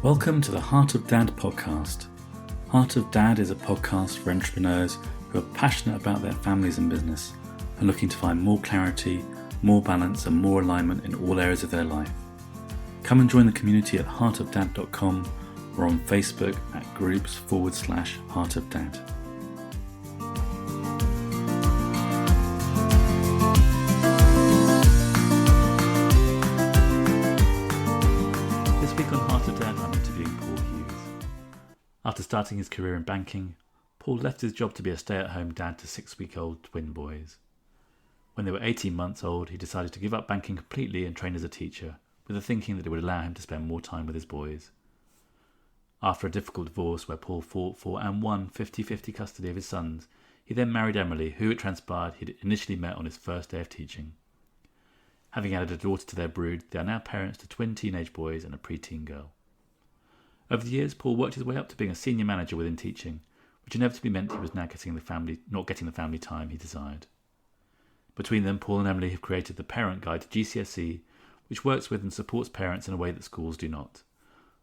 Welcome to the Heart of Dad podcast. Heart of Dad is a podcast for entrepreneurs who are passionate about their families and business and looking to find more clarity, more balance and more alignment in all areas of their life. Come and join the community at heartofdad.com or on Facebook at groups/Heart of Dad. This week on Heart of Dad, I'm interviewing Paul Hughes. After starting his career in banking, Paul left his job to be a stay-at-home dad to 6-week-old twin boys. When they were 18 months old, he decided to give up banking completely and train as a teacher, with the thinking that it would allow him to spend more time with his boys. After a difficult divorce where Paul fought for and won 50-50 custody of his sons, he then married Emily, who it transpired he'd initially met on his first day of teaching. Having added a daughter to their brood, they are now parents to twin teenage boys and a preteen girl. Over the years, Paul worked his way up to being a senior manager within teaching, which inevitably meant he was now not getting the family time he desired. Between them, Paul and Emily have created the Parent Guide to GCSE, which works with and supports parents in a way that schools do not.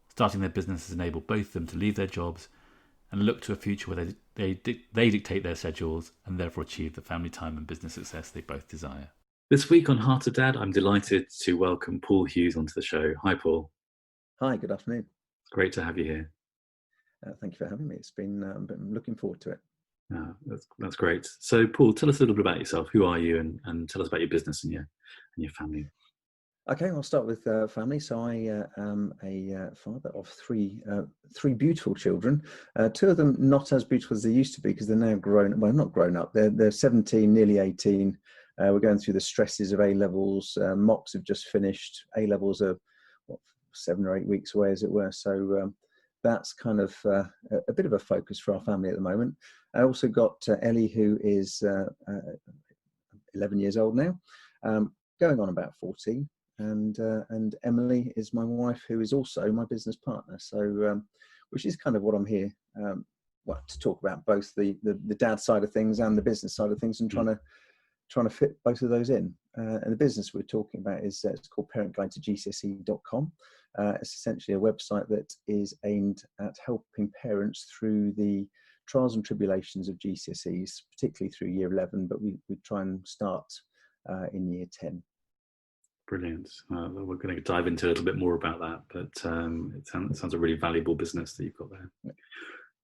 Starting their business has enabled both of them to leave their jobs and look to a future where they dictate their schedules and therefore achieve the family time and business success they both desire. This week on Heart of Dad, I'm delighted to welcome Paul Hughes onto the show. Hi, Paul. Hi, good afternoon. Great to have you here. Thank you for having me. It's been looking forward to it. That's great. So, Paul, tell us a little bit about yourself. Who are you, and tell us about your business and your family. Okay, I'll start with family. So I am a father of three beautiful children. Two of them not as beautiful as they used to be because they're now grown. Well, not grown up. They're 17, nearly 18. We're going through the stresses of A-levels. Mocks have just finished. A-levels are 7 or 8 weeks away, as it were. So that's kind of a bit of a focus for our family at the moment. I also got Ellie, who is 11 years old now, going on about 14. And Emily is my wife, who is also my business partner. So, which is kind of what I'm here, to talk about both the dad side of things and the business side of things, and trying to fit both of those in. And the business we're talking about is it's called GCSE.com. It's essentially a website that is aimed at helping parents through the trials and tribulations of GCSEs, particularly through year 11, but we try and start in year 10. Brilliant. We're going to dive into a little bit more about that, but it sounds a really valuable business that you've got there. Yeah.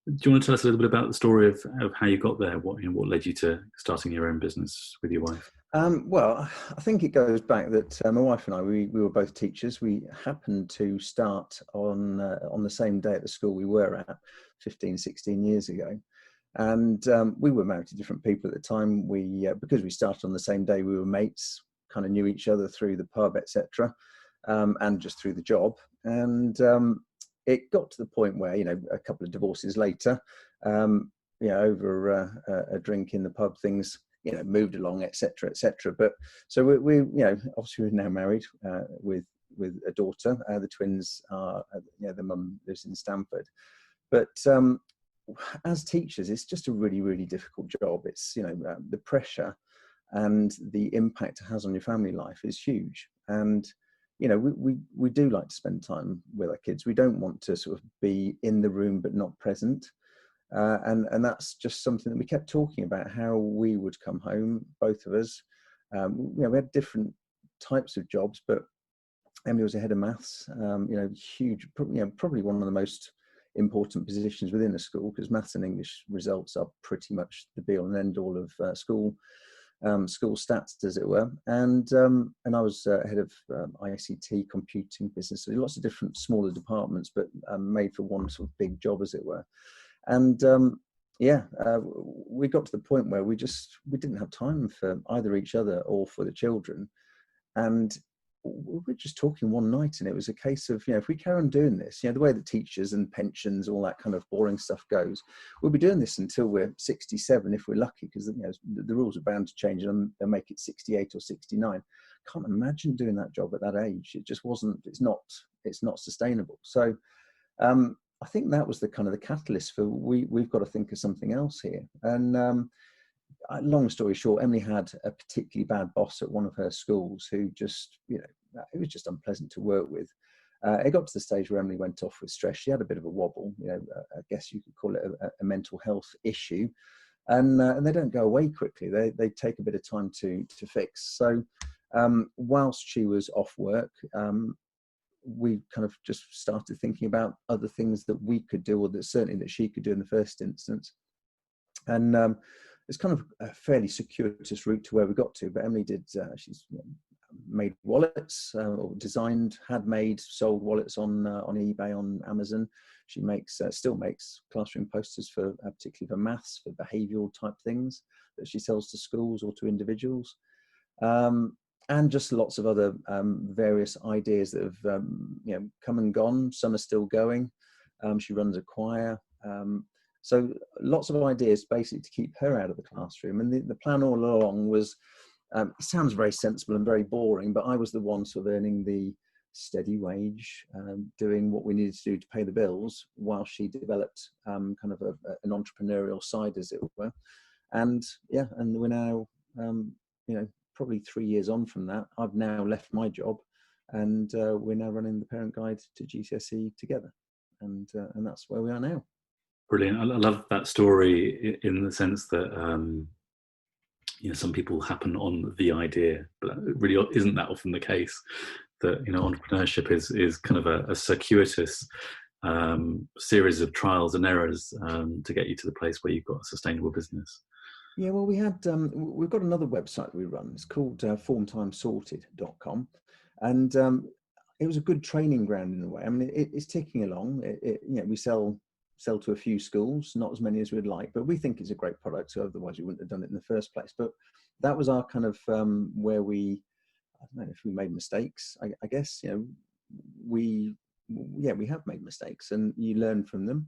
Do you want to tell us a little bit about the story of how you got there? What led you to starting your own business with your wife? Well, I think it goes back that my wife and I, we were both teachers. We happened to start on the same day at the school we were at 15, 16 years ago. And we were married to different people at the time. Because we started on the same day, we were mates, kind of knew each other through the pub, etc., and just through the job. And it got to the point where, a couple of divorces later, over a drink in the pub, things, moved along, etc., etc. But so we obviously we're now married with a daughter. The twins are, the mum lives in Stamford. But as teachers, it's just a really, really difficult job. It's, the pressure and the impact it has on your family life is huge. And, we do like to spend time with our kids. We don't want to sort of be in the room but not present. And that's just something that we kept talking about, how we would come home, both of us. We had different types of jobs, but Emily was a head of maths, huge, probably one of the most important positions within a school, because maths and English results are pretty much the be all and end all of school stats, as it were. And I was head of ICT, computing business. So lots of different smaller departments, but made for one sort of big job, as it were. And we got to the point where we didn't have time for either each other or for the children. And we were just talking one night, and it was a case of, if we carry on doing this, the way that teachers and pensions, all that kind of boring stuff goes, we'll be doing this until we're 67 if we're lucky, because the rules are bound to change and they'll make it 68 or 69. Can't imagine doing that job at that age. It just wasn't. It's not sustainable. So I think that was the kind of the catalyst for we've got to think of something else here. And long story short, Emily had a particularly bad boss at one of her schools who just, it was just unpleasant to work with. It got to the stage where Emily went off with stress. She had a bit of a wobble, I guess you could call it a mental health issue, and they don't go away quickly. They take a bit of time to fix. So whilst she was off work, we kind of just started thinking about other things that we could do, or that certainly that she could do in the first instance. And it's kind of a fairly circuitous route to where we got to. But Emily did, she's made wallets, or had made, sold wallets on eBay, on Amazon. She still makes classroom posters for, particularly for maths, for behavioural type things that she sells to schools or to individuals. And just lots of other various ideas that have come and gone. Some are still going. She runs a choir. So lots of ideas basically to keep her out of the classroom. And the plan all along was, it sounds very sensible and very boring, but I was the one sort of earning the steady wage, doing what we needed to do to pay the bills, while she developed kind of an entrepreneurial side, as it were. And and we're now, probably 3 years on from that. I've now left my job, and we're now running the Parent Guide to GCSE together. And that's where we are now. Brilliant. I love that story in the sense that, some people happen on the idea, but it really isn't that often the case. That, entrepreneurship is kind of a circuitous series of trials and errors to get you to the place where you've got a sustainable business. Yeah, well, we've got another website we run. It's called formtimesorted.com. And it was a good training ground in a way. I mean, it's ticking along. We sell to a few schools, not as many as we'd like, but we think it's a great product. So otherwise we wouldn't have done it in the first place. But that was our kind of where I don't know if we made mistakes. I guess, we have made mistakes, and you learn from them.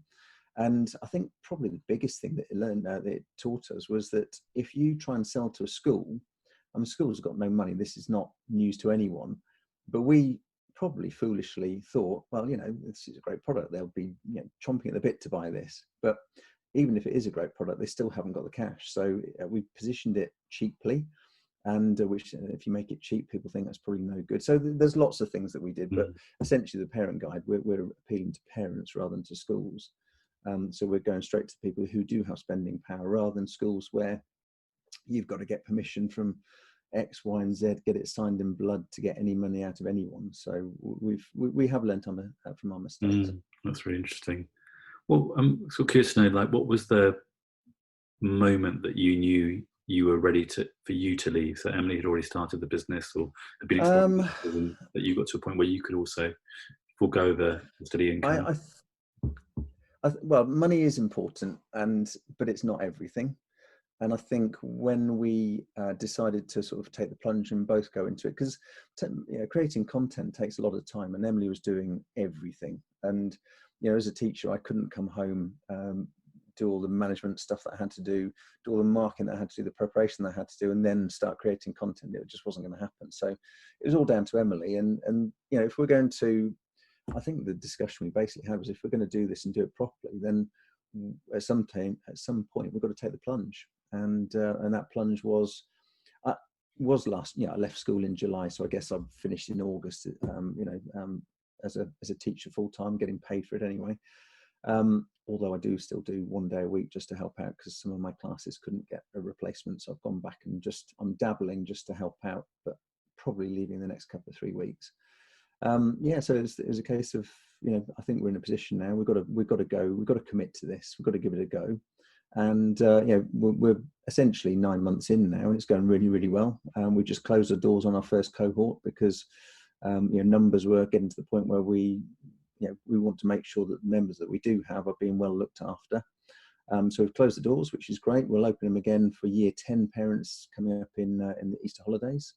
And I think probably the biggest thing that it taught us was that if you try and sell to a school, schools have got no money. This is not news to anyone, but we probably foolishly thought, well, this is a great product. They'll be chomping at the bit to buy this. But even if it is a great product, they still haven't got the cash. So we positioned it cheaply, and which, if you make it cheap, people think that's probably no good. So there's lots of things that we did, but essentially the Parent Guide, we're appealing to parents rather than to schools. So we're going straight to people who do have spending power, rather than schools where you've got to get permission from X, Y, and Z, get it signed in blood to get any money out of anyone. So we have learnt from our mistakes. That's really interesting. Well, I'm so curious to know, what was the moment that you knew you were ready for you to leave? So Emily had already started the business, or had been exploring that you got to a point where you could also forego the steady income. Well, money is important, but it's not everything. And I think when we decided to sort of take the plunge and both go into it, because creating content takes a lot of time, and Emily was doing everything. And as a teacher, I couldn't come home, do all the management stuff that I had to do all the marketing that I had to do, the preparation that I had to do, and then start creating content. It just wasn't going to happen. So it was all down to Emily. And if we're going to, I think the discussion we basically had was, if we're going to do this and do it properly, then at some point we've got to take the plunge. And that plunge was last. I left school in July, so I guess I've finished in August. As a teacher full time, getting paid for it anyway. Although I do still do 1 day a week just to help out, because some of my classes couldn't get a replacement, so I've gone back and I'm dabbling just to help out, but probably leaving the next couple of 3 weeks. So it was a case of, I think we're in a position now. We've got to go. We've got to commit to this. We've got to give it a go. And we're essentially 9 months in now, and it's going really, really well. We just closed the doors on our first cohort because numbers were getting to the point where we want to make sure that the members that we do have are being well looked after. So we've closed the doors, which is great. We'll open them again for year 10 parents coming up in the Easter holidays.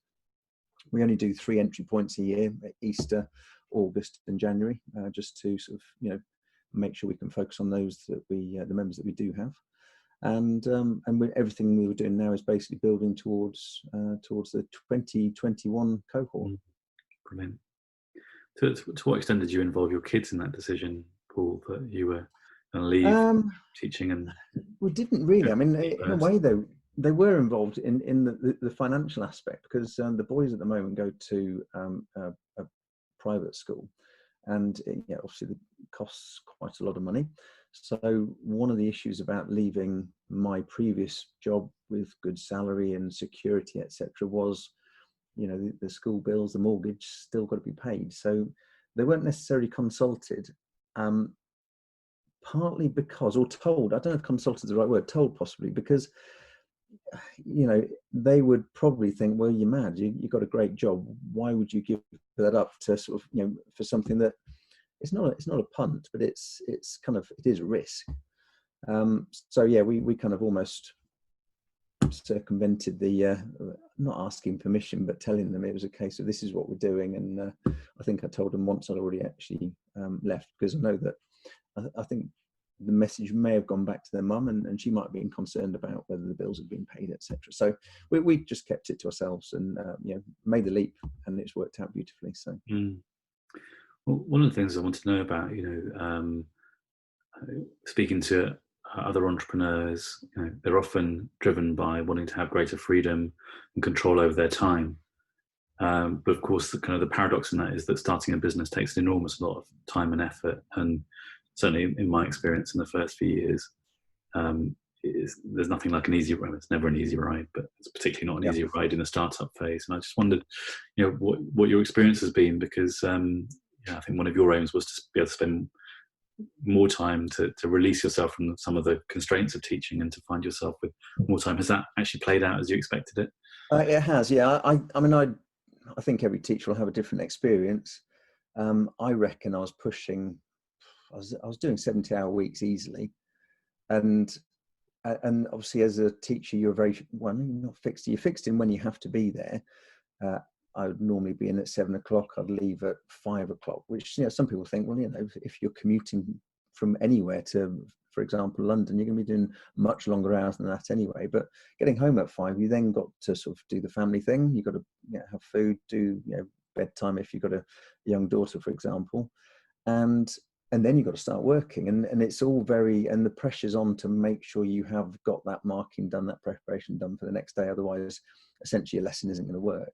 We only do 3 entry points a year: Easter, August, and January, just to sort of make sure we can focus on those that the members that we do have. And everything we were doing now is basically building towards the 2021 cohort. Brilliant. To what extent did you involve your kids in that decision, Paul, that you were going to leave teaching? And we didn't really. I mean, in a way, though, they were involved in the financial aspect, because the boys at the moment go to a private school, and obviously it costs quite a lot of money. So one of the issues about leaving my previous job with good salary and security, etc., was, the school bills, the mortgage still got to be paid. So they weren't necessarily consulted, partly because, or told, I don't know if consulted is the right word, told possibly, because, they would probably think, well, you're mad, you got a great job. Why would you give that up to sort of, for something that it's not a punt, but it is a risk. So yeah, we kind of almost circumvented the not asking permission, but telling them it was a case of this is what we're doing. And I think I told them once I'd already actually left, because I know that I think the message may have gone back to their mum, and she might have been concerned about whether the bills had been paid, etc. So we just kept it to ourselves and made the leap, and it's worked out beautifully. So well, one of the things I want to know about, speaking to other entrepreneurs, they're often driven by wanting to have greater freedom and control over their time. But of course, the paradox in that is that starting a business takes an enormous lot of time and effort. And certainly in my experience in the first few years, there's nothing like an easy ride. It's never an easy ride, but it's particularly not an easy ride in the startup phase. And I just wondered, what your experience has been, because I think one of your aims was to be able to spend more time to release yourself from some of the constraints of teaching and to find yourself with more time. Has that actually played out as you expected it? It has, yeah. I think every teacher will have a different experience. I reckon I was pushing. I was doing 70-hour weeks easily, and obviously as a teacher, you're you're not fixed. You're fixed in when you have to be there. I would normally be in at 7 o'clock. I'd leave at 5 o'clock, which, some people think, well, if you're commuting from anywhere to, for example, London, you're going to be doing much longer hours than that anyway. But getting home at 5, you then got to sort of do the family thing. You've got to have food, do bedtime if you've got a young daughter, for example, and then you've got to start working, and it's all and the pressure's on to make sure you have got that marking done, that preparation done for the next day. Otherwise, essentially, a lesson isn't going to work.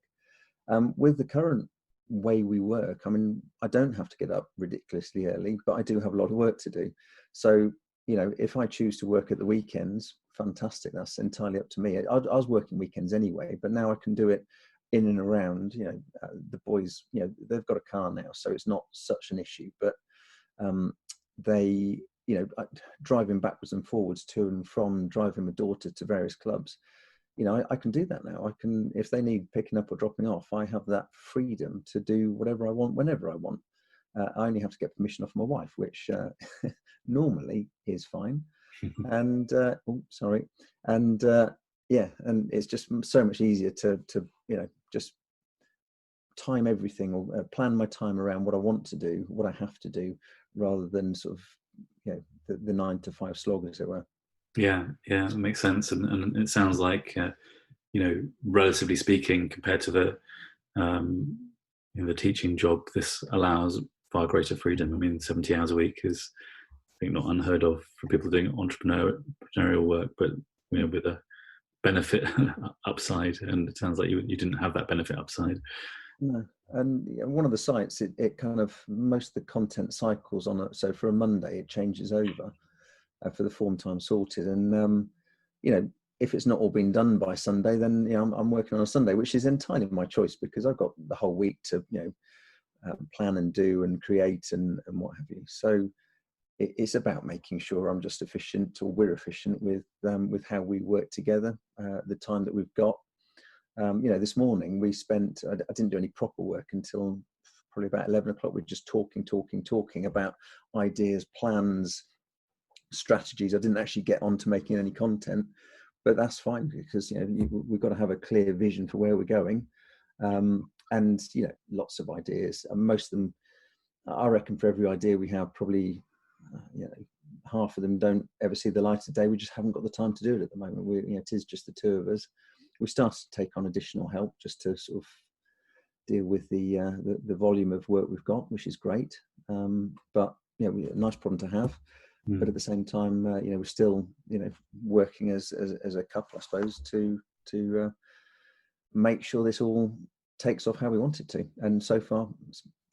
With the current way we work, I don't have to get up ridiculously early, but I do have a lot of work to do. So, if I choose to work at the weekends, fantastic. That's entirely up to me. I was working weekends anyway, but now I can do it in and around. The boys, they've got a car now, so it's not such an issue. But they, driving backwards and forwards to and from, driving my daughter to various clubs, I can do that now. I can, if they need picking up or dropping off, I have that freedom to do whatever I want, whenever I want. I only have to get permission off my wife, which normally is fine. And and it's just so much easier to just time everything, or plan my time around what I want to do, what I have to do, rather than sort of the 9 to 5 slog, as it were. Yeah, it makes sense, and it sounds like relatively speaking, compared to the teaching job, this allows far greater freedom. 70 hours a week is, I think, not unheard of for people doing entrepreneurial work, but with a benefit upside, and it sounds like you didn't have that benefit upside. No. And one of the sites, it kind of, most of the content cycles on it. So for a Monday, it changes over for the form time sorted. And, if it's not all been done by Sunday, then, I'm working on a Sunday, which is entirely my choice, because I've got the whole week to, plan and do and create and what have you. So it's about making sure I'm just efficient, or we're efficient with how we work together, the time that we've got. This morning we spent, I didn't do any proper work until probably about 11 o'clock. We're just talking about ideas, plans, strategies. I didn't actually get on to making any content, but that's fine, because we've got to have a clear vision for where we're going, and lots of ideas, and most of them, I reckon, for every idea we have, probably half of them don't ever see the light of day. We just haven't got the time to do it at the moment. It is just the two of us. We started to take on additional help just to sort of deal with the volume of work we've got, which is great. But a nice problem to have. But at the same time, we're still working as a couple, I suppose, to make sure this all takes off how we want it to. And so far,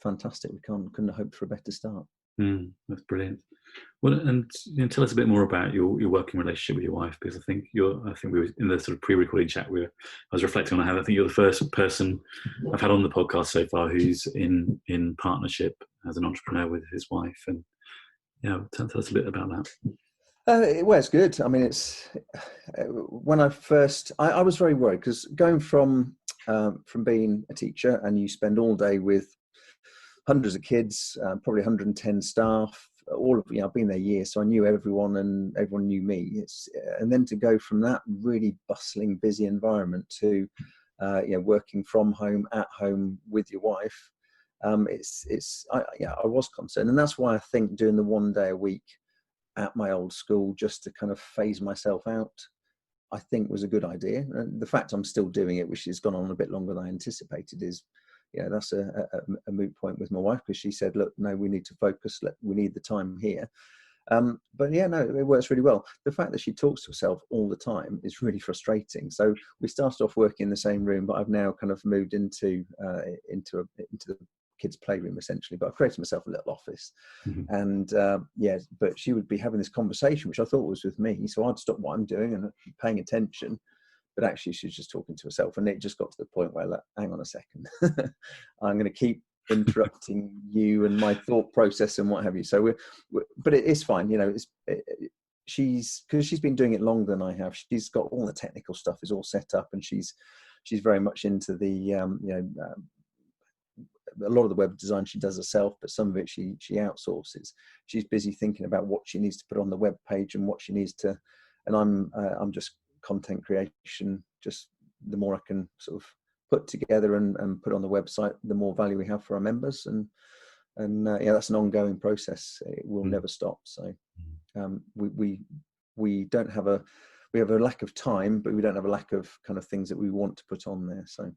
fantastic. We couldn't have hoped for a better start. That's brilliant. Well, and tell us a bit more about your working relationship with your wife, because I think we were in the sort of pre-recording chat. I was reflecting on how I think you're the first person I've had on the podcast so far who's in partnership as an entrepreneur with his wife, and tell us a bit about that. Well, it's good. I mean, it's when I first, I was very worried because going from being a teacher and you spend all day with hundreds of kids, probably 110 staff, all of I've been there years, so I knew everyone and everyone knew me. And then to go from that really bustling, busy environment to working from home, at home with your wife, I was concerned, and that's why I think doing the 1 day a week at my old school just to kind of phase myself out, I think was a good idea. And the fact I'm still doing it, which has gone on a bit longer than I anticipated, is that's a moot point with my wife, because she said, look, no, we need to focus, we need the time here. But yeah, no, it works really well. The fact that she talks to herself all the time is really frustrating. So we started off working in the same room, but I've now kind of moved into the kids' playroom essentially. But I've created myself a little office, and but she would be having this conversation, which I thought was with me. So I'd stop what I'm doing and paying attention. But actually, she's just talking to herself, and it just got to the point where, like, hang on a second, I'm going to keep interrupting you and my thought process and what have you. So but it is fine, because she's been doing it longer than I have. She's got all the technical stuff is all set up, and she's very much into the a lot of the web design she does herself, but some of it she outsources. She's busy thinking about what she needs to put on the web page and what she needs to, and I'm just content creation. Just the more I can sort of put together and put on the website, the more value we have for our members, and that's an ongoing process. It will never stop. So we don't have we have a lack of time, but we don't have a lack of kind of things that we want to put on there. So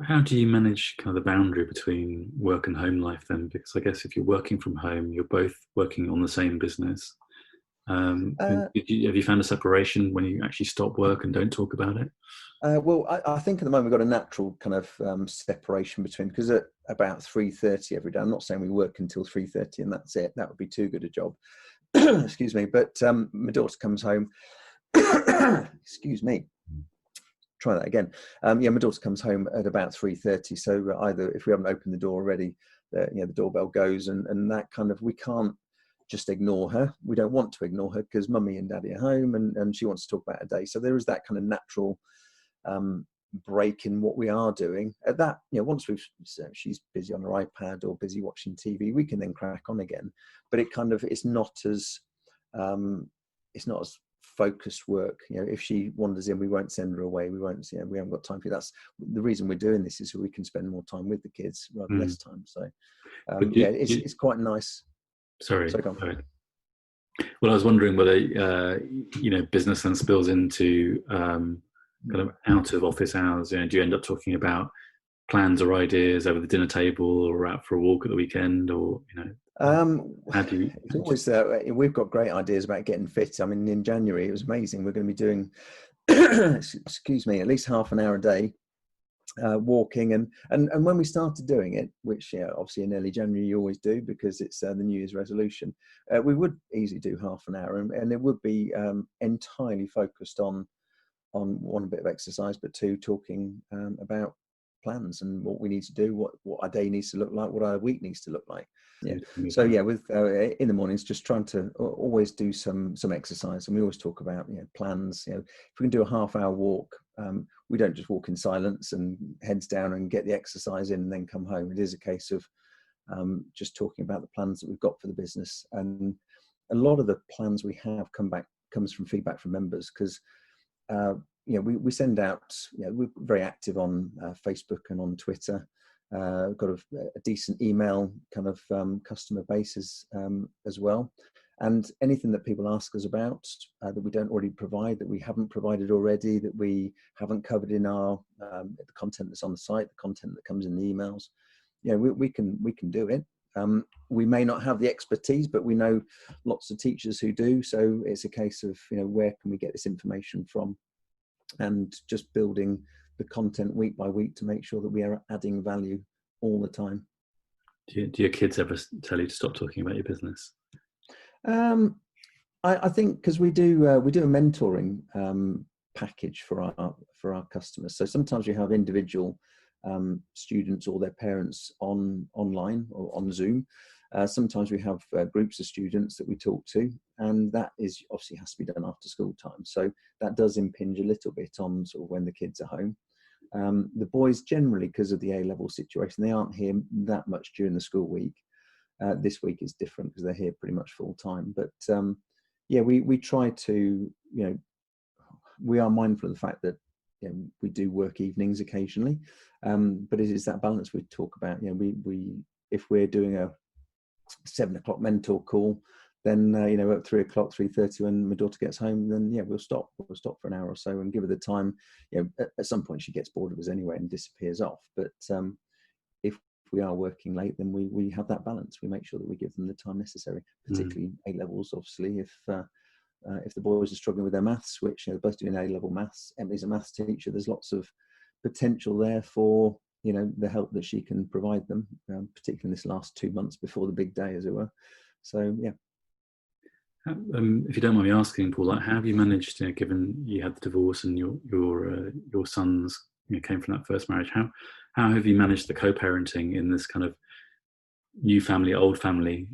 how do you manage kind of the boundary between work and home life then? Because I guess if you're working from home, you're both working on the same business. Have you found a separation when you actually stop work and don't talk about it? Well, I think at the moment we've got a natural kind of separation between, because at about 3:30 every day, I'm not saying we work until 3:30 and that's it. That would be too good a job. Excuse me. But my daughter comes home. Excuse me. Try that again. My daughter comes home at about 3:30. So either if we haven't opened the door already, the doorbell goes, and that kind of, we can't just ignore her. We don't want to ignore her because mummy and daddy are home, and she wants to talk about her day. So there is that kind of natural break in what we are doing. At that, once she's busy on her iPad or busy watching TV, we can then crack on again. But it's not as focused work. If she wanders in, we won't send her away. We won't. We haven't got time for you. That's the reason we're doing this, is so we can spend more time with the kids rather than less time. So it's quite nice. Sorry. Well, I was wondering whether business then spills into kind of out of office hours. Do you end up talking about plans or ideas over the dinner table, or out for a walk at the weekend, or how do you? It's always we've got great ideas about getting fit. I mean, in January it was amazing. We're going to be doing excuse me, at least half an hour a day walking, and when we started doing it, which obviously in early January you always do because it's the New Year's resolution, we would easily do half an hour, and it would be entirely focused on one, a bit of exercise, but two, talking about plans and what we need to do, what our day needs to look like, what our week needs to look like. So with in the mornings, just trying to always do some exercise, and we always talk about plans. If we can do a half-hour walk, we don't just walk in silence and heads down and get the exercise in and then come home. It is a case of just talking about the plans that we've got for the business, and a lot of the plans we have comes from feedback from members, because we send out, we're very active on Facebook and on Twitter. Got a decent email kind of customer bases as well, and anything that people ask us about that we don't already provide, that we haven't provided already, that we haven't covered in our the content that's on the site, the content that comes in the emails, we can do it. We may not have the expertise, but we know lots of teachers who do. So it's a case of where can we get this information from, and just building the content week by week to make sure that we are adding value all the time. Do your kids ever tell you to stop talking about your business? I think because we do a mentoring package for our customers. So sometimes we have individual students or their parents online or on Zoom. Sometimes we have groups of students that we talk to, and that is obviously has to be done after school time. So that does impinge a little bit on sort of when the kids are home. The boys generally, because of the A-level situation, they aren't here that much during the school week. This week is different because they're here pretty much full time. But yeah, we try to, we are mindful of the fact that we do work evenings occasionally, but it is that balance we talk about. We if we're doing a 7 o'clock mentor call, then at 3 o'clock, 3:30 when my daughter gets home, then we'll stop for an hour or so and give her the time. At some point she gets bored of us anyway and disappears off. But if we are working late, then we have that balance. We make sure that we give them the time necessary, particularly A-levels. Obviously, if the boys are struggling with their maths, which they're both doing A-level maths, Emily's a maths teacher, there's lots of potential there for the help that she can provide them, particularly in this last 2 months before the big day, as it were. So yeah. If you don't mind me asking, Paul, how have you managed, given you had the divorce and your sons came from that first marriage, how have you managed the co-parenting in this kind of new family, old family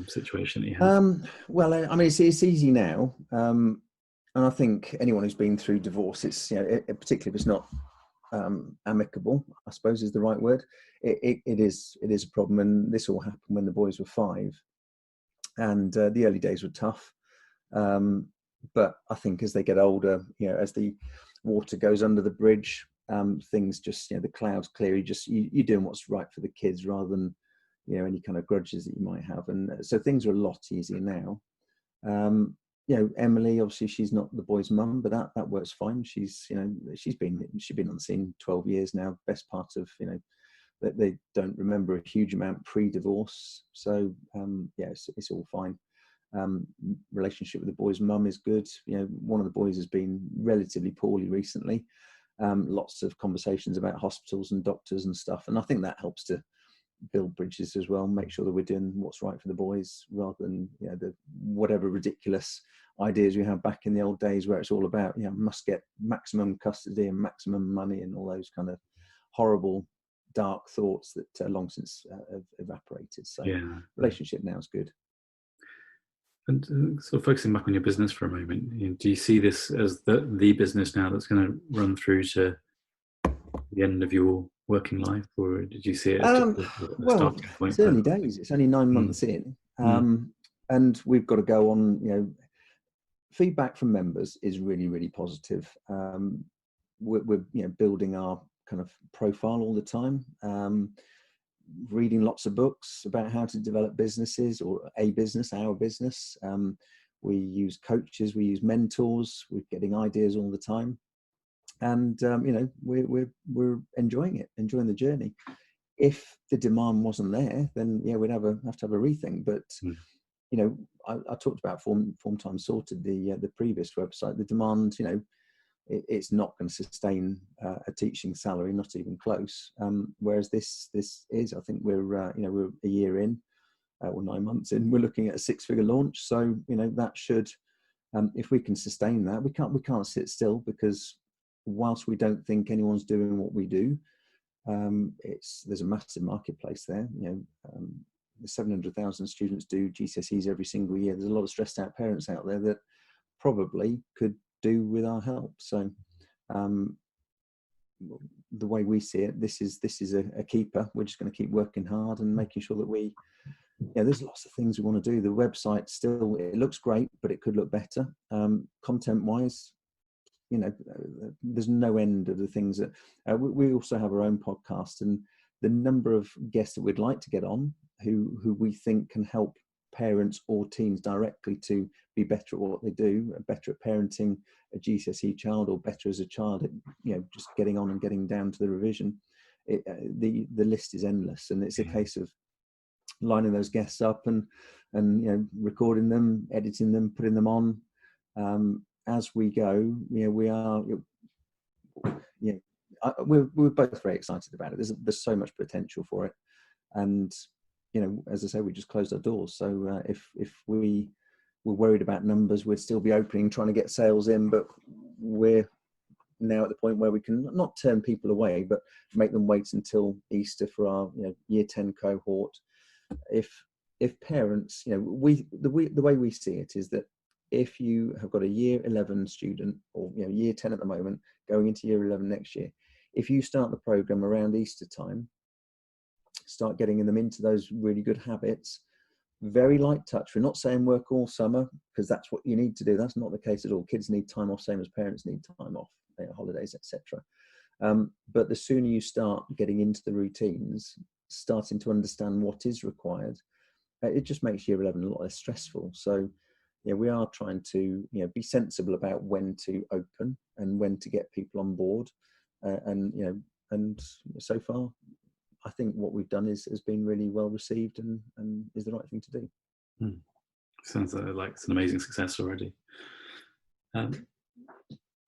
situation that you have? Well, I mean, it's easy now, and I think anyone who's been through divorce, it's particularly if it's not amicable, I suppose is the right word. It is a problem, and this all happened when the boys were 5, and the early days were tough. But I think as they get older, as the water goes under the bridge, things just the clouds clear. You're doing what's right for the kids rather than any kind of grudges that you might have, and so things are a lot easier now. Emily, obviously she's not the boy's mum, but that works fine. She's been on the scene 12 years now. Best part of that they don't remember a huge amount pre-divorce, so it's all fine. Relationship with the boy's mum is good. One of the boys has been relatively poorly recently. Lots of conversations about hospitals and doctors and stuff, and I think that helps to build bridges as well, make sure that we're doing what's right for the boys rather than the whatever ridiculous ideas we have back in the old days where it's all about must get maximum custody and maximum money and all those kind of horrible dark thoughts that long since have evaporated. So relationship now is good. And sort of focusing back on your business for a moment, do you see this as the business now that's going to run through to the end of your working life, or did you see it as just a starting point? It's early days. It's only 9 months in, and we've got to go on. Feedback from members is really, really positive. We're building our kind of profile all the time. Reading lots of books about how to develop businesses or our business. We use coaches, we use mentors. We're getting ideas all the time. And we're enjoying it, enjoying the journey. If the demand wasn't there, then we'd have to have a rethink. But I talked about Form Time Sorted, the previous website. The demand, it's not going to sustain a teaching salary, not even close. Whereas this is, I think we're a year in, or 9 months in. We're looking at a 6-figure launch. So that should, if we can sustain that, we can't sit still, because whilst we don't think anyone's doing what we do, there's a massive marketplace there. 700,000 students do GCSEs every single year. There's a lot of stressed out parents out there that probably could do with our help. So the way we see it, this is a keeper. We're just going to keep working hard and making sure that there's lots of things we want to do. The website still, it looks great, but it could look better. Content wise, there's no end of the things that we also have our own podcast, and the number of guests that we'd like to get on who we think can help parents or teens directly to be better at what they do, better at parenting a GCSE child, or better as a child at just getting on and getting down to the revision. The list is endless, and it's a case of lining those guests up and recording them, editing them, putting them on as we go. We're both very excited about it. There's so much potential for it, and as I say, we just closed our doors. So if we were worried about numbers, we'd still be opening, trying to get sales in, but we're now at the point where we can not turn people away, but make them wait until Easter for our year 10 cohort. If parents, the way we see it is that if you have got a year 11 student, or year 10 at the moment, going into year 11 next year, if you start the program around Easter time, start getting them into those really good habits, very light touch. We're not saying work all summer, because that's what you need to do. That's not the case at all. Kids need time off, same as parents need time off, holidays, etc. But the sooner you start getting into the routines, starting to understand what is required, it just makes year 11 a lot less stressful. So we are trying to be sensible about when to open and when to get people on board, and so far I think what we've done has been really well received and is the right thing to do. Sounds like it's an amazing success already.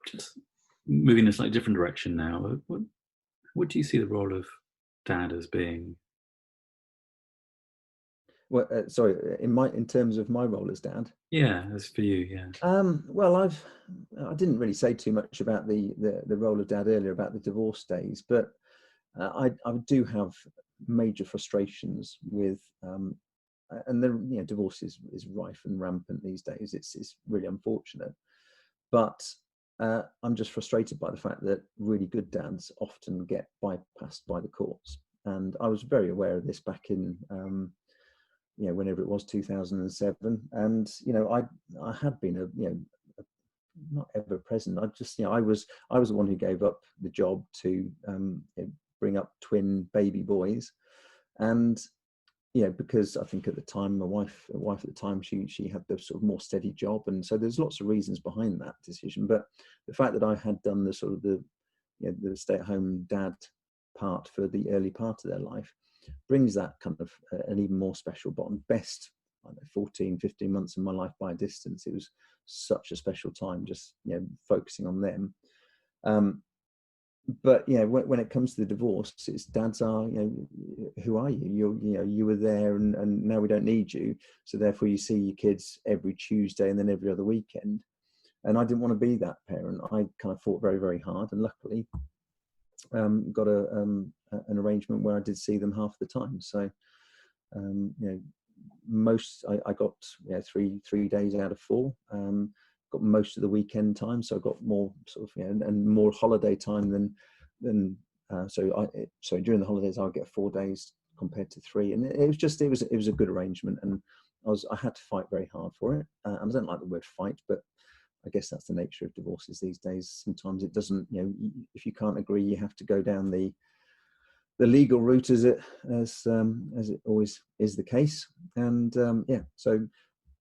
Just moving in a slightly different direction now, what do you see the role of dad as being? Well, sorry, in terms of my role as dad. Yeah, as for you, yeah. Well, I didn't really say too much about the role of dad earlier about the divorce days, but I do have major frustrations with, and the divorce is rife and rampant these days. It's really unfortunate, but I'm just frustrated by the fact that really good dads often get bypassed by the courts, and I was very aware of this back in whenever it was 2007, and I had been not ever present. I was the one who gave up the job to bring up twin baby boys, and because I think at the time my wife at the time, she had the sort of more steady job, and so there's lots of reasons behind that decision. But the fact that I had done the sort of the stay-at-home dad part for the early part of their life brings that kind of an even more special bond. Best, I don't know, 14, 15 months of my life by a distance. It was such a special time, just focusing on them. But when it comes to the divorce, it's dads are, who are you? You were there, and now we don't need you. So therefore, you see your kids every Tuesday and then every other weekend. And I didn't want to be that parent. I kind of fought very, very hard, and luckily got an arrangement where I did see them half the time. So I got 3 days out of 4. Got most of the weekend time, so I got more sort of and more holiday time than so during the holidays I'll get 4 days compared to 3, and it was a good arrangement, and I had to fight very hard for it. And I don't like the word fight, but I guess that's the nature of divorces these days. Sometimes it doesn't, if you can't agree, you have to go down the legal route, as it always is the case. And so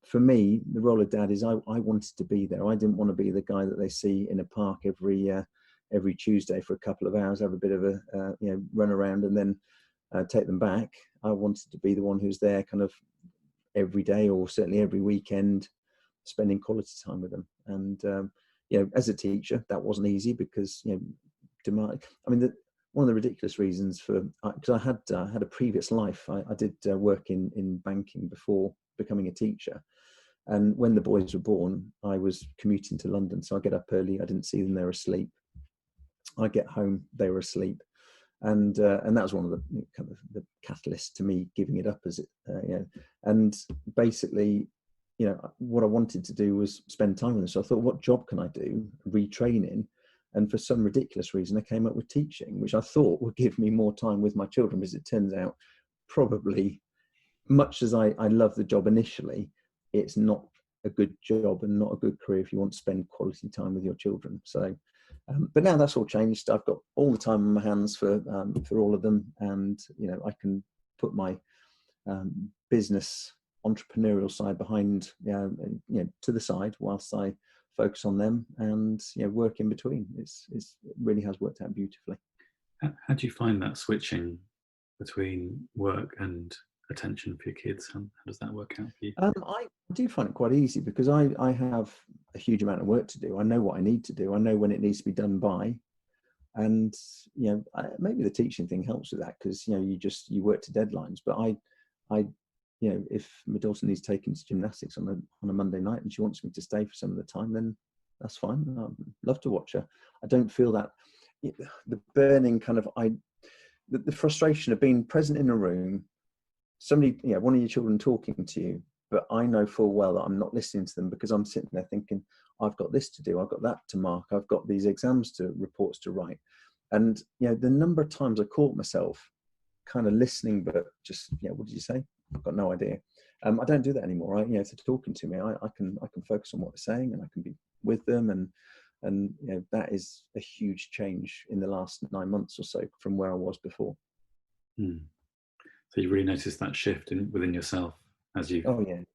for me, the role of dad is I wanted to be there. I didn't want to be the guy that they see in a park every Tuesday for a couple of hours, have a bit of a run around, and then take them back. I wanted to be the one who's there kind of every day, or certainly every weekend, spending quality time with them. And as a teacher, that wasn't easy, because one of the ridiculous reasons because I had a previous life. I did work in banking before becoming a teacher, and when the boys were born, I was commuting to London, so I get up early. I didn't see them; they were asleep. I get home, they were asleep, and that was one of the kind of the catalysts to me giving it up, as it and basically. What I wanted to do was spend time with them. So I thought, what job can I do? Retraining. And for some ridiculous reason, I came up with teaching, which I thought would give me more time with my children. As it turns out, probably, much as I love the job initially, it's not a good job and not a good career if you want to spend quality time with your children. So, but now that's all changed. I've got all the time on my hands for all of them, and I can put my business entrepreneurial side behind, to the side, whilst I focus on them and work in between. It really has worked out beautifully. How do you find that switching between work and attention for your kids? How does that work out for you? I do find it quite easy, because I have a huge amount of work to do. I know what I need to do. I know when it needs to be done by. And maybe the teaching thing helps with that, because you work to deadlines, but I, if my daughter needs taking to gymnastics on a Monday night and she wants me to stay for some of the time, then that's fine. I'd love to watch her. I don't feel that the burning kind of the frustration of being present in a room, somebody, one of your children talking to you, but I know full well that I'm not listening to them because I'm sitting there thinking, I've got this to do, I've got that to mark, I've got these reports to write. And, the number of times I caught myself kind of listening, but just, what did you say? I've got no idea. I don't do that anymore, right? If they're talking to me, I can focus on what they're saying and I can be with them. And that is a huge change in the last 9 months or so from where I was before. So you really noticed that shift within yourself as you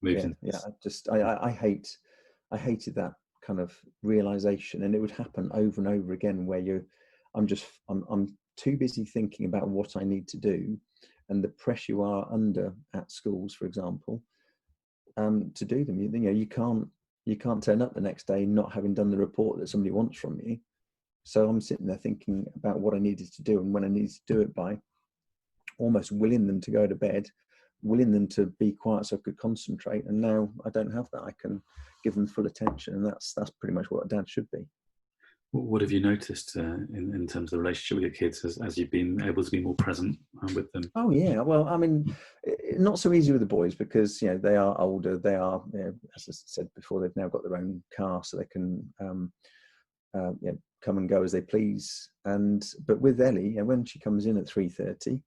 moved into this. I hated that kind of realization, and it would happen over and over again where I'm too busy thinking about what I need to do and the pressure you are under at schools, for example, to do them. You can't turn up the next day not having done the report that somebody wants from you. So I'm sitting there thinking about what I needed to do and when I needed to do it by, almost willing them to go to bed, willing them to be quiet so I could concentrate. And now I don't have that. I can give them full attention, and that's pretty much what a dad should be. What have you noticed in terms of the relationship with your kids as you've been able to be more present with them? Oh yeah, well, I mean, not so easy with the boys because they are older. They are, as I said before, they've now got their own car, so they can come and go as they please. But with Ellie, when she comes in at 3:30,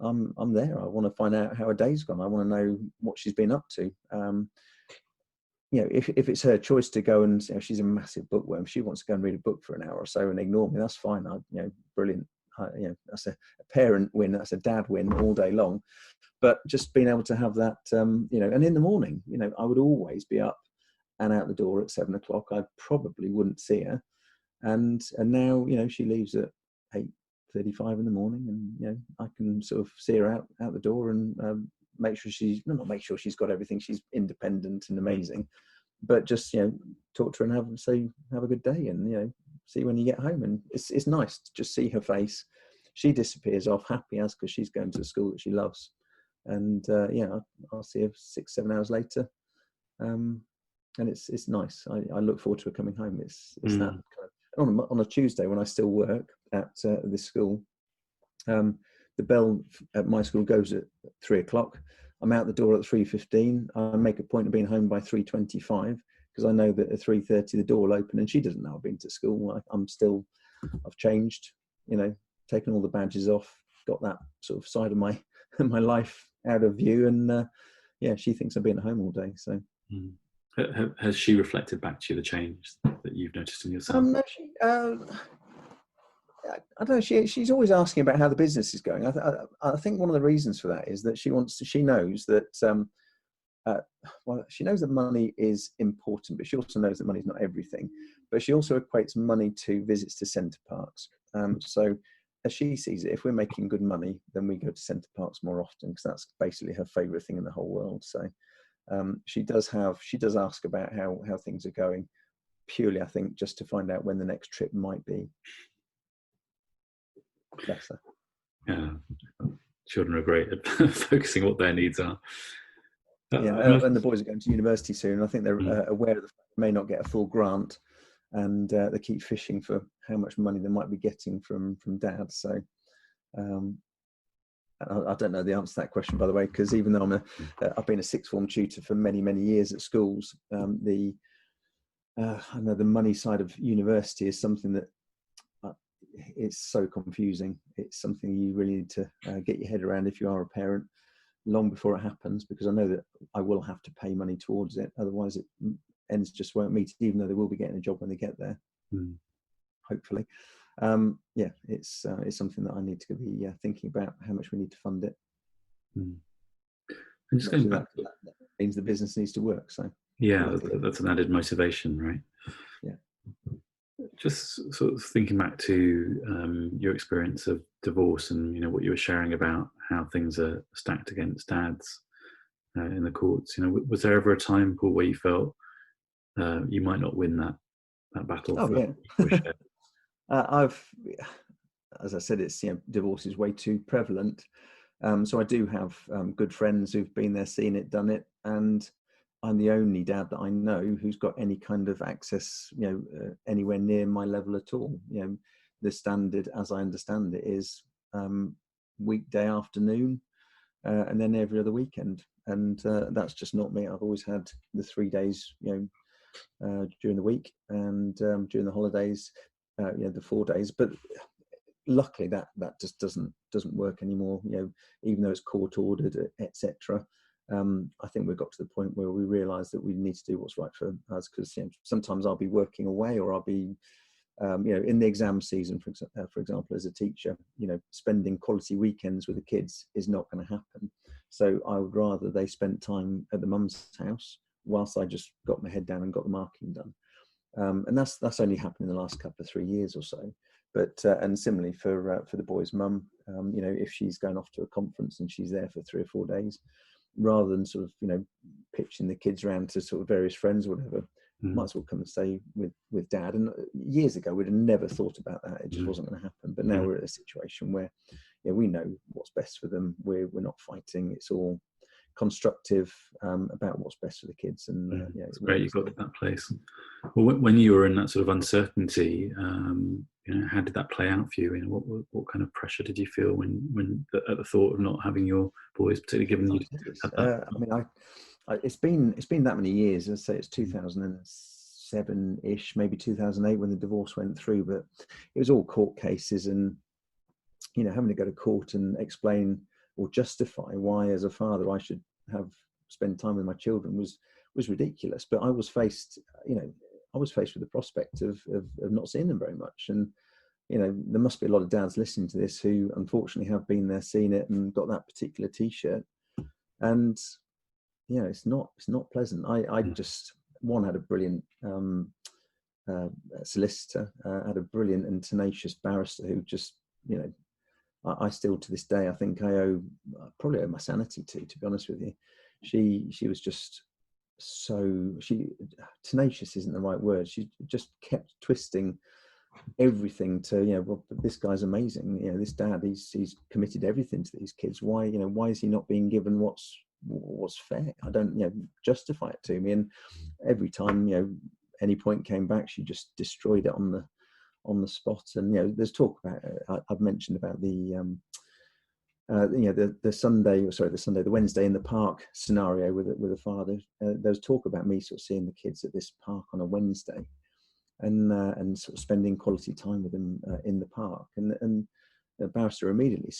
I'm there. I want to find out how her day's gone. I want to know what she's been up to. If it's her choice to go and she's a massive bookworm, she wants to go and read a book for an hour or so and ignore me, that's fine. Brilliant. That's a parent win. That's a dad win all day long. But just being able to have that, and in the morning, I would always be up and out the door at 7 o'clock. I probably wouldn't see her. And now, she leaves at 8:35 in the morning, and I can sort of see her out the door and make sure she's got everything. She's independent and amazing, but just talk to her and have a good day, and see when you get home. And it's nice to just see her face. She disappears off happy as because she's going to a school that she loves, and I'll see her 6-7 hours later, and it's nice. I look forward to her coming home. It's that kind of, on a Tuesday when I still work at this school. The bell at my school goes at 3 o'clock. I'm out the door at 3:15. I make a point of being home by 3:25 because I know that at 3:30 the door will open, and she doesn't know I've been to school. I've changed, taken all the badges off, got that sort of side of my life out of view, and she thinks I've been at home all day. So. Has she reflected back to you the change that you've noticed in yourself? No, I don't know. She's always asking about how the business is going. I think one of the reasons for that is that she knows that she knows that money is important, but she also knows that money is not everything. But she also equates money to visits to centre parks. So as she sees it, if we're making good money, then we go to centre parks more often because that's basically her favourite thing in the whole world. So she does ask about how things are going, purely I think just to find out when the next trip might be. Bless her. Yeah, children are great at focusing what their needs are. And the boys are going to university soon. I think they're aware of the fact they may not get a full grant, and they keep fishing for how much money they might be getting from dad. So I don't know the answer to that question, by the way, because even though I've been a sixth form tutor for many, many years at schools, I know the money side of university is something that it's so confusing. It's something you really need to get your head around if you are a parent long before it happens, because I know that I will have to pay money towards it. Otherwise, ends just won't meet, even though they will be getting a job when they get there. Hopefully. It's something that I need to be thinking about how much we need to fund it. And just going back, that means the business needs to work. So that's an added motivation, right? Yeah. Just sort of thinking back to your experience of divorce and what you were sharing about how things are stacked against dads in the courts. Was there ever a time, Paul, where you felt you might not win that battle? As I said, it's divorce is way too prevalent, So I do have good friends who've been there, seen it, done it, and I'm the only dad that I know who's got any kind of access, anywhere near my level at all. The standard, as I understand it, is weekday afternoon, and then every other weekend, and that's just not me. I've always had the 3 days, during the week, and during the holidays, the 4 days. But luckily that just doesn't work anymore, even though it's court ordered, etc. I think we've got to the point where we realize that we need to do what's right for us, because sometimes I'll be working away, or I'll be in the exam season, for example, as a teacher, spending quality weekends with the kids is not going to happen. So I would rather they spent time at the mum's house whilst I just got my head down and got the marking done. And that's only happened in the last couple of 3 years or so. But and similarly for the boy's mum, if she's going off to a conference and she's there for 3 or 4 days, rather than sort of pitching the kids around to sort of various friends or whatever, might as well come and stay with dad. And years ago we'd have never thought about that. It just wasn't going to happen. But now we're at a situation where we know what's best for them. We're not fighting. It's all constructive about what's best for the kids. And it's great you got to that place. Well, when you were in that sort of uncertainty, how did that play out for you? What kind of pressure did you feel when at the thought of not having your boys, particularly given you had that? It's been that many years. I'd say it's 2007-ish, maybe 2008 when the divorce went through. But it was all court cases, and having to go to court and explain or justify why, as a father, I should spend time with my children was ridiculous. But I was faced with the prospect of not seeing them very much. And there must be a lot of dads listening to this who unfortunately have been there, seen it, and got that particular T-shirt. And it's not pleasant. I just had a brilliant solicitor, had a brilliant and tenacious barrister who just I still, to this day, I think I probably owe my sanity to be honest with you. She was just tenacious isn't the right word. She just kept twisting everything to, well, this guy's amazing. This dad, he's committed everything to these kids. Why is he not being given what's fair? I don't, justify it to me. And every time, any point came back, she just destroyed it on the spot. And there's talk about I've mentioned about the the Wednesday in the park scenario with a father. There's talk about me sort of seeing the kids at this park on a Wednesday, and sort of spending quality time with them in the park. And the barrister immediately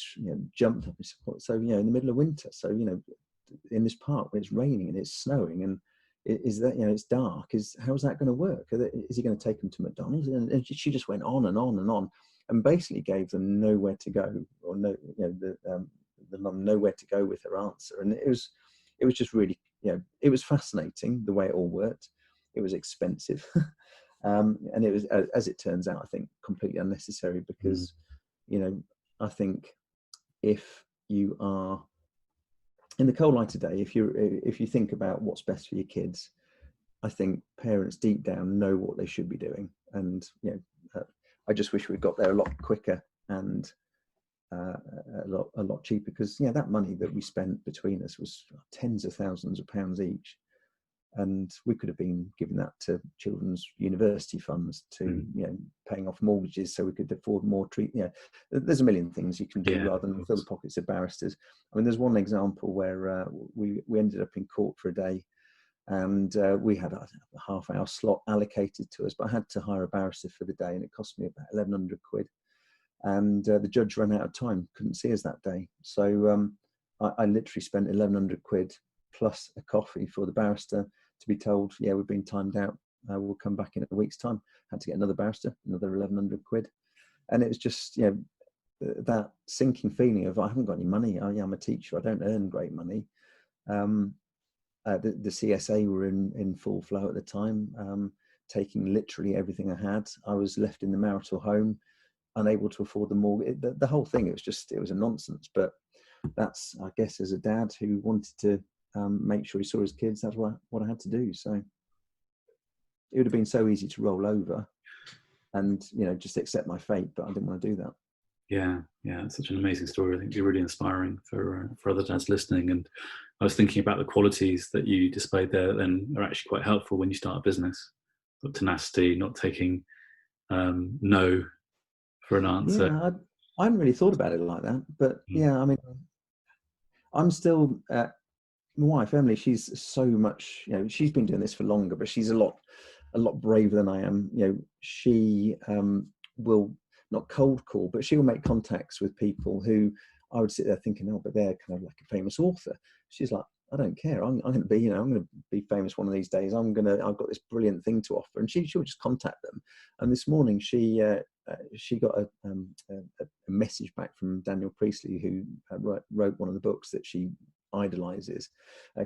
jumped up and said, so in the middle of winter, so in this park when it's raining and it's snowing and is that it's dark, how's that going to work? Is he going to take them to McDonald's? And she just went on and on and on, and basically gave them nowhere to go, or the mum nowhere to go with her answer. And it was just really, it was fascinating the way it all worked. It was expensive, and it was, as it turns out, I think completely unnecessary, because I think if you are in the coal line today, if you think about what's best for your kids, I think parents deep down know what they should be doing. And I just wish we'd got there a lot quicker and a lot cheaper, because that money that we spent between us was tens of thousands of pounds each, and we could have been giving that to children's university funds, to paying off mortgages so we could afford more there's a million things you can do rather than fill the pockets of barristers. I mean, there's one example where we ended up in court for a day, and we had a half-hour slot allocated to us, but I had to hire a barrister for the day, and it cost me about 1,100 quid. And the judge ran out of time, couldn't see us that day. So I literally spent 1,100 quid plus a coffee for the barrister to be told, we've been timed out, we'll come back in a week's time. Had to get another barrister, another 1,100 quid. And it was just, that sinking feeling of, I haven't got any money. I'm a teacher, I don't earn great money. The CSA were in full flow at the time, taking literally everything I had. I was left in the marital home, unable to afford the mortgage. The whole thing, it was a nonsense. But that's, I guess, as a dad who wanted to make sure he saw his kids, that's what I had to do. So it would have been so easy to roll over and just accept my fate, but I didn't want to do that. Yeah, it's such an amazing story. I think it'd be really inspiring for other dads listening. And I was thinking about the qualities that you displayed there, then are actually quite helpful when you start a business. Got tenacity, not taking no for an answer. Yeah, I hadn't really thought about it like that, but Mm. yeah, I mean, I'm still my wife Emily. She's so much, she's been doing this for longer, but she's a lot braver than I am. She will not cold call, but she will make contacts with people who I would sit there thinking, oh, but they're kind of like a famous author. She's like, I don't care. I'm going to be, I'm going to be famous one of these days. I've got this brilliant thing to offer, and she'll just contact them. And this morning she got a message back from Daniel Priestley, who wrote one of the books that she idolizes,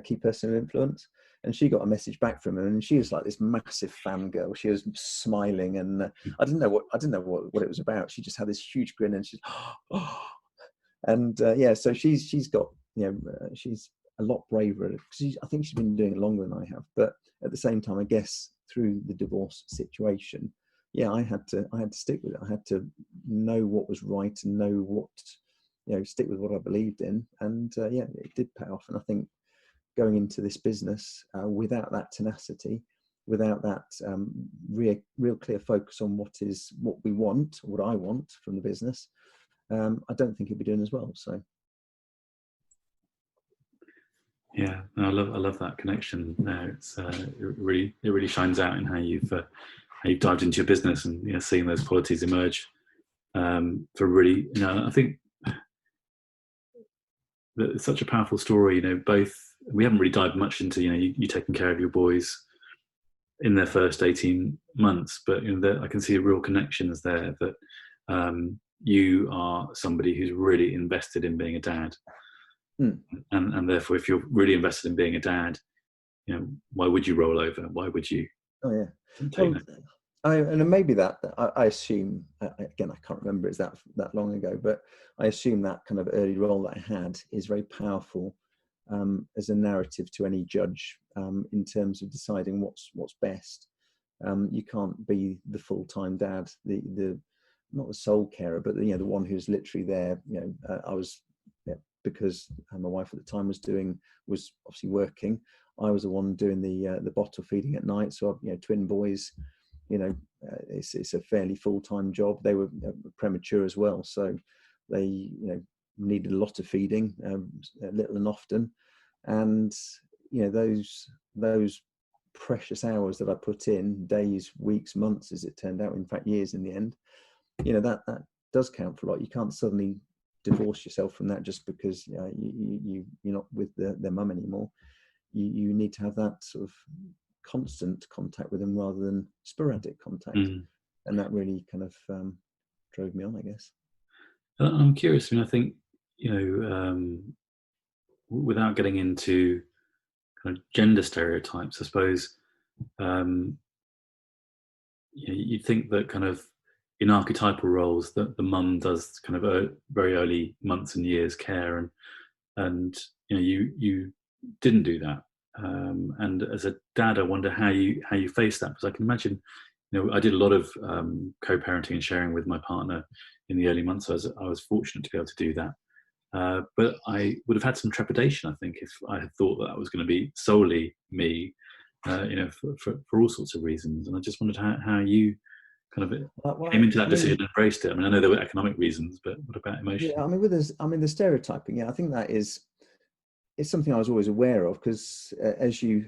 Key Personal Influence. And she got a message back from him, and she was like this massive fangirl. She was smiling, and I didn't know what it was about. She just had this huge grin, and she's oh. And yeah, so she's got, she's a lot braver because I think she's been doing it longer than I have. But at the same time, I guess through the divorce situation, yeah, I had to stick with it. I had to know what was right and know what, stick with what I believed in, and yeah, it did pay off. And I think going into this business without that tenacity, without that real clear focus on what we want, what I want from the business, I don't think he'd be doing as well. So Yeah, no, I love that connection. There, it really shines out in how you've dived into your business, and seeing those qualities emerge for really. I think that it's such a powerful story. Both we haven't really dived much into you taking care of your boys in their first 18 months, but I can see real connections there that you are somebody who's really invested in being a dad. And therefore, if you're really invested in being a dad, why would you roll over? Why would you? Oh yeah. Well, and maybe that I assume, again, I can't remember, it's that long ago, but I assume that kind of early role that I had is very powerful as a narrative to any judge in terms of deciding what's best. You can't be the full-time dad, the not the sole carer, but the one who's literally there. I was, because my wife at the time was obviously working. I was the one doing the bottle feeding at night. So twin boys, it's a fairly full-time job. They were premature as well, so they needed a lot of feeding, little and often. And those precious hours that I put in, days, weeks, months, as it turned out, in fact years in the end, that does count for a lot. You can't suddenly divorce yourself from that just because you're not with their mum anymore. You need to have that sort of constant contact with them rather than sporadic contact. And that really kind of drove me on, I guess. I'm curious. I think without getting into kind of gender stereotypes, I suppose you'd think that kind of in archetypal roles that the mum does kind of very early months and years care, and you didn't do that. And as a dad, I wonder how you face that, because I can imagine, I did a lot of co-parenting and sharing with my partner in the early months. So I was fortunate to be able to do that. But I would have had some trepidation, I think, if I had thought that was going to be solely me, for all sorts of reasons. And I just wondered how you kind of came into that decision and embraced it. I know there were economic reasons, but what about emotion? Yeah, the stereotyping. Yeah, I think that it's something I was always aware of, because as I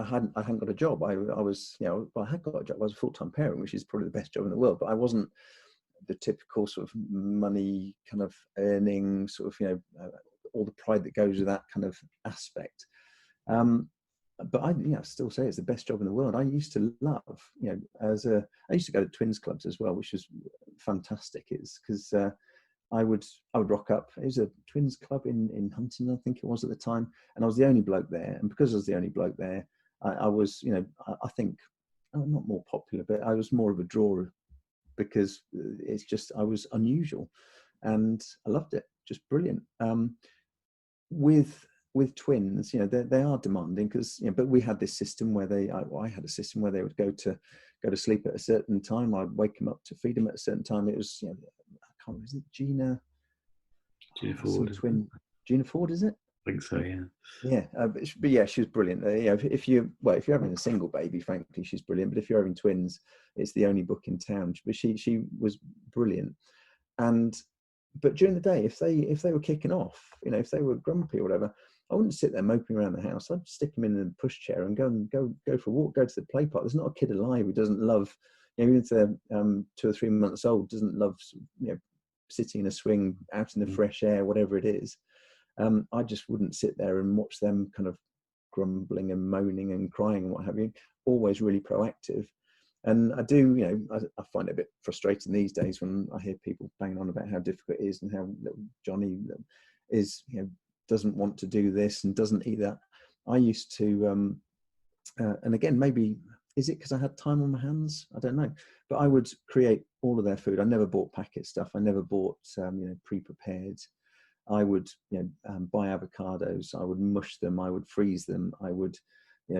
hadn't got a job. I was, I had got a job. I was a full-time parent, which is probably the best job in the world, but I wasn't the typical sort of money kind of earning sort of, all the pride that goes with that kind of aspect. But I still say it's the best job in the world. I used to love, I used to go to twins clubs as well, which was fantastic. It's because I would rock up. It was a twins club in Huntingdon, I think it was at the time, and I was the only bloke there. And because I was the only bloke there, I was, I think, not more popular, but I was more of a drawer, because it's just, I was unusual, and I loved it. Just brilliant. With twins, they are demanding, because but we had this system where I had a system where they would go to sleep at a certain time. I'd wake them up to feed them at a certain time. It was, I can't remember, is it Gina? Gina Some Ford. twin. Gina Ford, is it? I think so, yeah. Yeah, but yeah, she was brilliant. If you're having a single baby, frankly, she's brilliant. But if you're having twins, it's the only book in town. But she was brilliant. And but during the day, if they were kicking off, if they were grumpy or whatever, I wouldn't sit there moping around the house. I'd stick them in the pushchair and go for a walk, go to the play park. There's not a kid alive who doesn't love, even if they're 2 or 3 months old, doesn't love sitting in a swing out in the fresh air, whatever it is. I just wouldn't sit there and watch them kind of grumbling and moaning and crying and what have you. Always really proactive. And I do, I find it a bit frustrating these days when I hear people banging on about how difficult it is and how little Johnny is, doesn't want to do this and doesn't eat that. I used to, and again, maybe, is it because I had time on my hands? I don't know. But I would create all of their food. I never bought packet stuff. I never bought, pre-prepared. I would buy avocados. I would mush them. I would freeze them. I would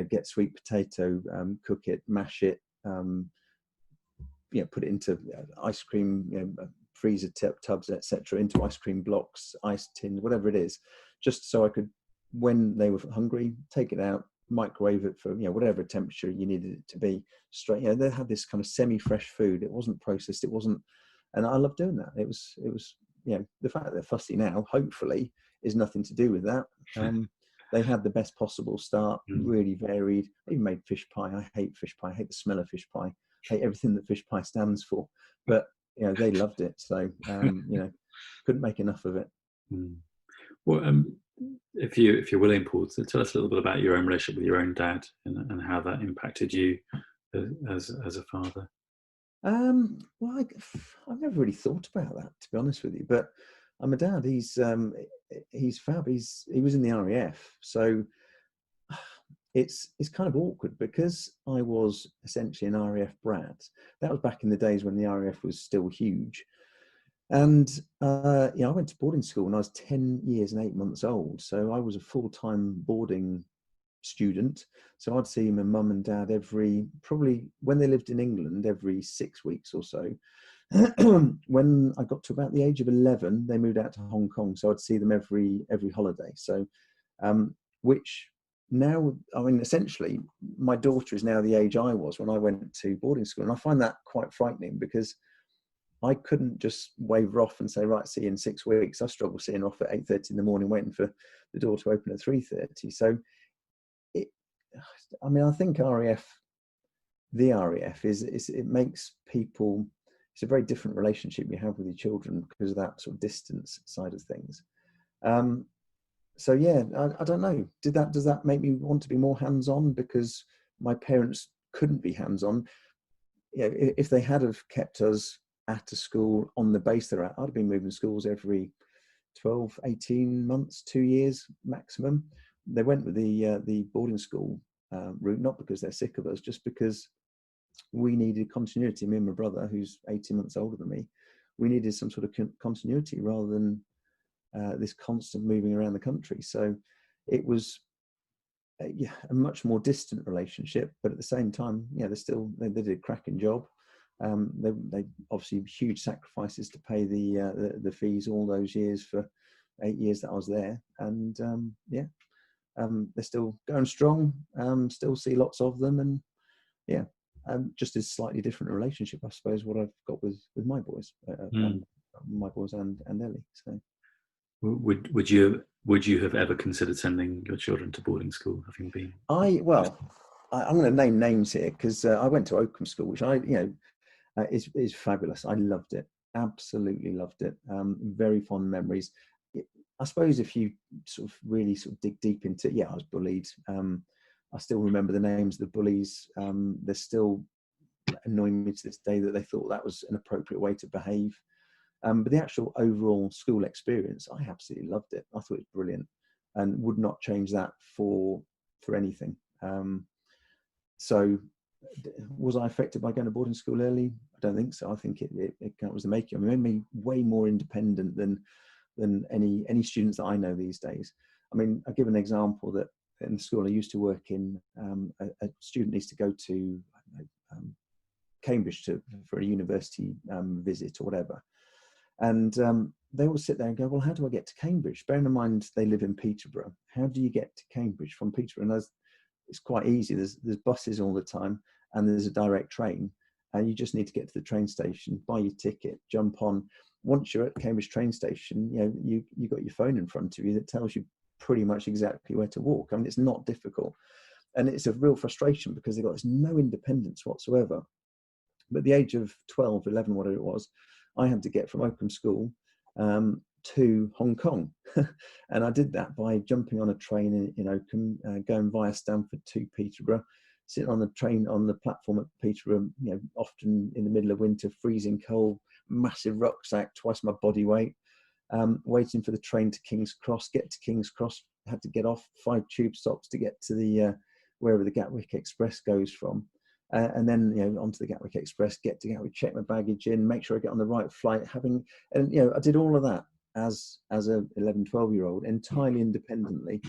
get sweet potato, cook it, mash it, put it into ice cream, freezer tubs, etc., into ice cream blocks, ice tins, whatever it is, just so I could, when they were hungry, take it out, microwave it for whatever temperature you needed it to be. Straight, they had this kind of semi-fresh food. It wasn't processed. It wasn't, and I loved doing that. It was. The fact that they're fussy now, hopefully, is nothing to do with that. They had the best possible start, really varied. I even made fish pie. I hate fish pie. I hate the smell of fish pie. I hate everything that fish pie stands for. But they loved it. So couldn't make enough of it. Well, if you're willing, Paul, to tell us a little bit about your own relationship with your own dad and how that impacted you as a father. Well, I've never really thought about that, to be honest with you. But my dad, he's fab. He was in the RAF, so it's kind of awkward because I was essentially an RAF brat. That was back in the days when the RAF was still huge. And I went to boarding school when I was 10 years and 8 months old. So I was a full-time boarding student. So I'd see my mum and dad probably when they lived in England, every 6 weeks or so. When I got to about the age of 11, they moved out to Hong Kong. So I'd see them every holiday. So, which now, essentially, my daughter is now the age I was when I went to boarding school. And I find that quite frightening because I couldn't just wave her off and say, right, see you in 6 weeks. I struggle seeing her off at 8:30 in the morning, waiting for the door to open at 3:30. So I think the RAF it makes people, it's a very different relationship you have with your children because of that sort of distance side of things. So yeah, I don't know. Does that make me want to be more hands-on because my parents couldn't be hands-on? If they had have kept us at a school on the base they're at, I'd have been moving schools every 12, 18 months, 2 years maximum. They went with the boarding school route, not because they're sick of us, just because we needed continuity. Me and my brother, who's 18 months older than me, we needed some sort of continuity rather than this constant moving around the country. So it was a much more distant relationship, but at the same time, they did a cracking job. They obviously huge sacrifices to pay the fees all those years for 8 years that I was there, and they're still going strong. Still see lots of them, and just a slightly different relationship, I suppose. What I've got with my boys, my boys and Ellie. So, would you have ever considered sending your children to boarding school, having been? I'm going to name names here because I went to Oakham School, which is fabulous. I loved it, absolutely loved it. Very fond memories. I suppose if you really dig deep into it, I was bullied. I still remember the names of the bullies. They're still annoying me to this day that they thought that was an appropriate way to behave. But the actual overall school experience, I absolutely loved it. I thought it was brilliant and would not change that for anything. So was I affected by going to boarding school early? I don't think so. I think it was the making. It made me way more independent than any students that I know these days. I'll give an example that in the school I used to work in, a student needs to go to Cambridge for a university visit or whatever. And they all sit there and go, well, how do I get to Cambridge? Bearing in mind they live in Peterborough. How do you get to Cambridge from Peterborough? And it's quite easy. There's buses all the time, and there's a direct train. And you just need to get to the train station, buy your ticket, jump on. Once you're at Cambridge train station, you got your phone in front of you that tells you pretty much exactly where to walk. I mean, it's not difficult. And it's a real frustration because they've got no independence whatsoever. But at the age of 12, 11, whatever it was, I had to get from Oakham School to Hong Kong. And I did that by jumping on a train in Oakham, going via Stamford to Peterborough, sitting on the train on the platform at Peterborough, often in the middle of winter, freezing cold, massive rucksack, twice my body weight, waiting for the train to King's Cross, get to King's Cross, had to get off 5 tube stops to get to the wherever the Gatwick Express goes from. And then, onto the Gatwick Express, get to Gatwick, check my baggage in, make sure I get on the right flight, I did all of that as a 11, 12-year-old entirely independently.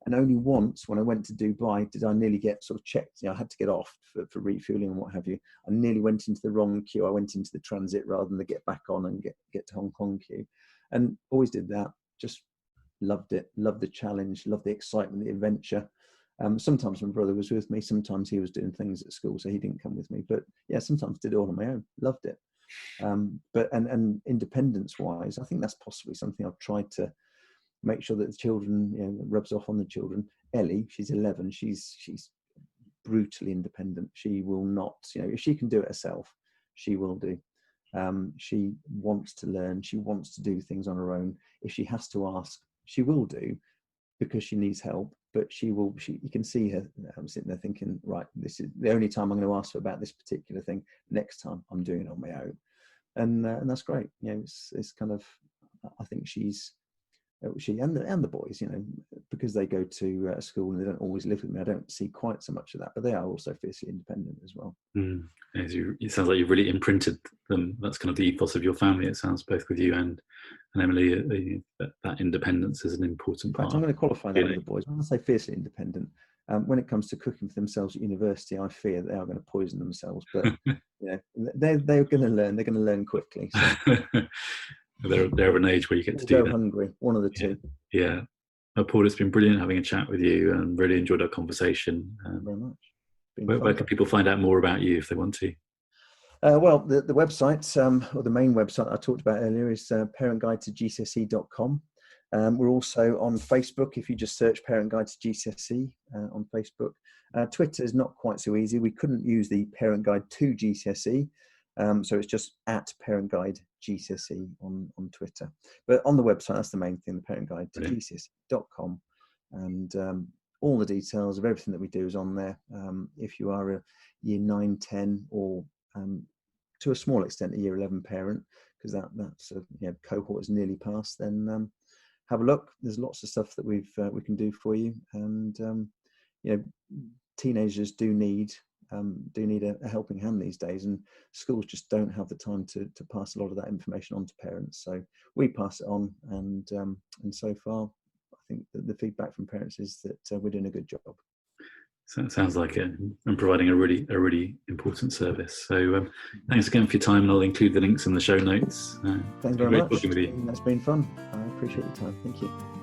And only once when I went to Dubai did I nearly get sort of checked. I had to get off for refueling and what have you. I nearly went into the wrong queue. I went into the transit rather than the get back on and get to Hong Kong queue. And always did that. Just loved it. Loved the challenge. Loved the excitement, the adventure. Sometimes my brother was with me. Sometimes he was doing things at school, so he didn't come with me. But yeah, sometimes did it all on my own. Loved it. But independence-wise, I think that's possibly something I've tried to make sure that the children, rubs off on the children. Ellie, she's 11. She's brutally independent. She will not, if she can do it herself, she will do. She wants to learn. She wants to do things on her own. If she has to ask, she will do, because she needs help. But you can see her sitting there thinking, right, this is the only time I'm going to ask her about this particular thing. Next time I'm doing it on my own. And that's great. It's kind of, I think she and the boys, because they go to school and they don't always live with me, I don't see quite so much of that, but they are also fiercely independent as well. It sounds like you've really imprinted them. That's kind of the ethos of your family. It sounds, both with you and Emily, that independence is an important part. In fact, I'm going to qualify that with the boys. When I say fiercely independent, when it comes to cooking for themselves at university, I fear they are going to poison themselves. But they're going to learn. They're going to learn quickly. So. They're of an age where you get to do that. Hungry, one of the two. Yeah. Well, Paul, it's been brilliant having a chat with you, and really enjoyed our conversation. Thank you very Where much. can people find out more about you if they want to? Well, the website, or the main website I talked about earlier, is parentguide2GCSE.com. We're also on Facebook. If you just search Parent Guide to GCSE on Facebook. Twitter is not quite so easy. We couldn't use the Parent Guide to GCSE. So it's just at Parent Guide GCSE on Twitter. But on the website, that's the main thing, the Parent Guide to GCSE.com. And all the details of everything that we do is on there. If you are a year 9, 10, or to a small extent a year 11 parent, because that's cohort is nearly passed, then have a look. There's lots of stuff that we can do for you. And teenagers do need a helping hand these days, and schools just don't have the time to pass a lot of that information on to parents. So we pass it on, and so far, I think that the feedback from parents is that we're doing a good job. So it sounds like it, and providing a really important service. So thanks again for your time, and I'll include the links in the show notes. Thanks very much. That's been fun. I appreciate your time. Thank you.